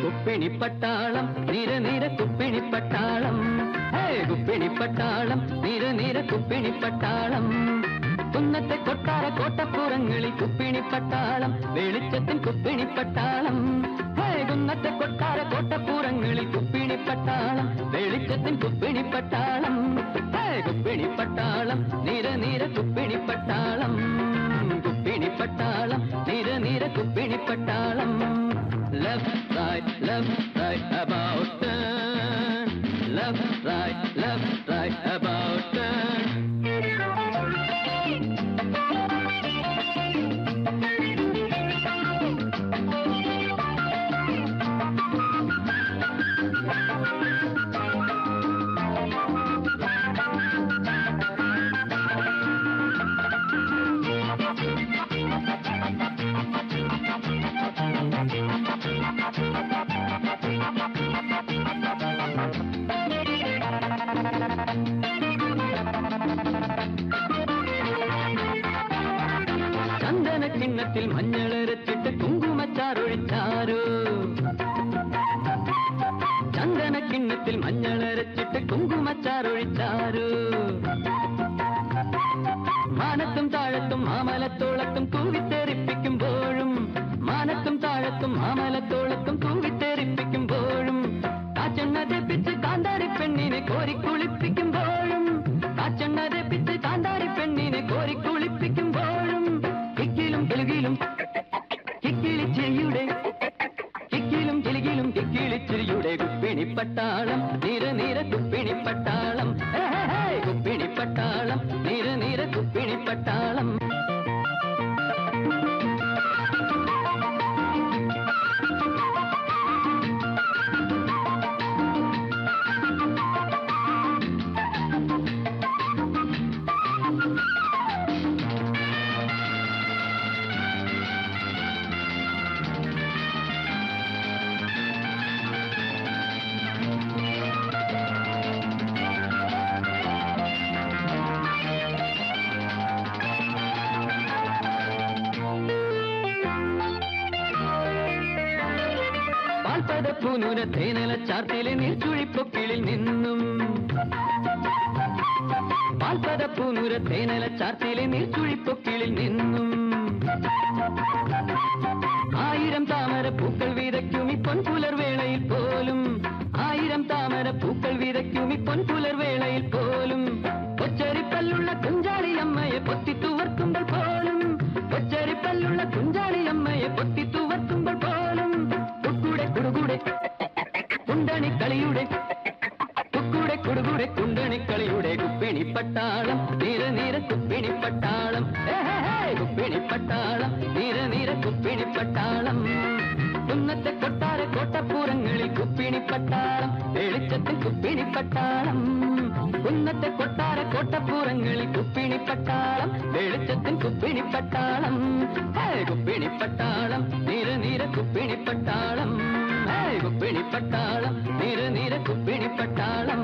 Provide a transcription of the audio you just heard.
കുപ്പിണി പട്ടാളം നിര നിര കുപ്പിണി പട്ടാളം കുപ്പിണി പട്ടാളം നിര നിര കുപ്പിണി പട്ടാളം കുന്നത്തെ കൊട്ടാര കോട്ടപ്പുറങ്ങളിൽ കുപ്പിണി പട്ടാളം വെളിച്ചത്തിൻ കുപ്പിണി പട്ടാളം കുന്നത്തെ കൊട്ടാര കോട്ടപ്പുറങ്ങളിൽ കുപ്പിണി പട്ടാളം വെളിച്ചത്തിൻ കുപ്പിണി പട്ടാളം കുപ്പിണി പട്ടാളം നിര നിര കുപ്പിണി പട്ടാളം കുപ്പിണി പട്ടാളം നിര നിര കുപ്പിണി പട്ടാളം left right about turn left right about turn കിണ്ണത്തിൽ മഞ്ഞളരച്ചിട്ട് കുങ്കുമച്ചാറൊഴിച്ചാരോ ചന്ദന കിണ്ണത്തിൽ മഞ്ഞളരച്ചിട്ട് കുങ്കുമച്ചാറൊഴിച്ചാരോ മാനത്തും താഴത്തും മാമലത്തോളത്തും തൂവിത്തേറിപ്പിക്കുമ്പോഴും മാനത്തും താഴത്തും മാമലത്തോളത്തും തൂവിത്തേറിപ്പിക്കുമ്പോഴും കാച്ചെണ്ണതെ പിച്ച് കാന്താരി പെണ്ണിനെ കോരിക്കുളിപ്പിക്കുമ്പോഴും കാച്ചെണ്ണതെ പിച്ച് കാന്താരി പെണ്ണിനെ കോരിക്കുളിപ്പിക്കുമ്പോഴും കിക്കിലും കിലുകിലും കിക്കിളിച്ചിരിയുടെ കിക്കിലും കിലുകിലും കിക്കിളിച്ചിരിയുടെ കുപ്പിണി പട്ടാളം നിര നിര കുപ്പിണി പട്ടാളം കുപ്പിണി പട്ടാളം നിര നിര കുപ്പിണി പട്ടാളം പൂനൂര തേനല ചാർത്തിലെ നീർച്ചുഴിപ്പൊക്കിളിൽ നിന്നും പാൽപത പൂനൂര തേനല ചാർത്തിലെ നീർച്ചുഴിപ്പൊക്കിളിൽ നിന്നും ആയിരം താമര പൂക്കൾ വിതയ്ക്കും ഈ പൊൻപുലർവേളയിൽ പോലും ആയിരം താമര പൂക്കൾ വിതയ്ക്കും ഈ പൊൻപുലർവേളയിൽ പോലും കൊച്ചരിപ്പല്ലുള്ള കുഞ്ചാളിയമ്മയെ പൊത്തിത്തുവർക്കുമ്പോൾ പോലും കൊച്ചരിപ്പല്ലുള്ള കുഞ്ചാളിയമ്മയെ പൊത്തിത്തുവർക്കുമ്പോൾ പോലും കുടുകൂടെ കുണ്ടണിക്കളിയുടെ കുടുകൂടെ കുണ്ടണിക്കളിയുടെ കുപ്പിണി പട്ടാളം നിര നിര കുപ്പിണി പട്ടാളം കുപ്പിണി പട്ടാളം നിര നിര കുപ്പിണി പട്ടാളം കുന്നത്തെ കൊട്ടാര കോട്ടപ്പുറങ്ങളിൽ കുപ്പിണി പട്ടാളം വെളിച്ചത്തിൽ കുപ്പിണി പട്ടാളം കുന്നത്തെ കൊട്ടാര കോട്ടപ്പുറങ്ങളിൽ കുപ്പിണി പട്ടാളം വെളിച്ചത്തിൽ കുപ്പിണി പട്ടാളം കുപ്പിണി പട്ടാളം നിര നിര കുപ്പിണി പട്ടാളം കുപ്പിണി പട്ടാളം നിര നിര കുപ്പിണി പട്ടാളം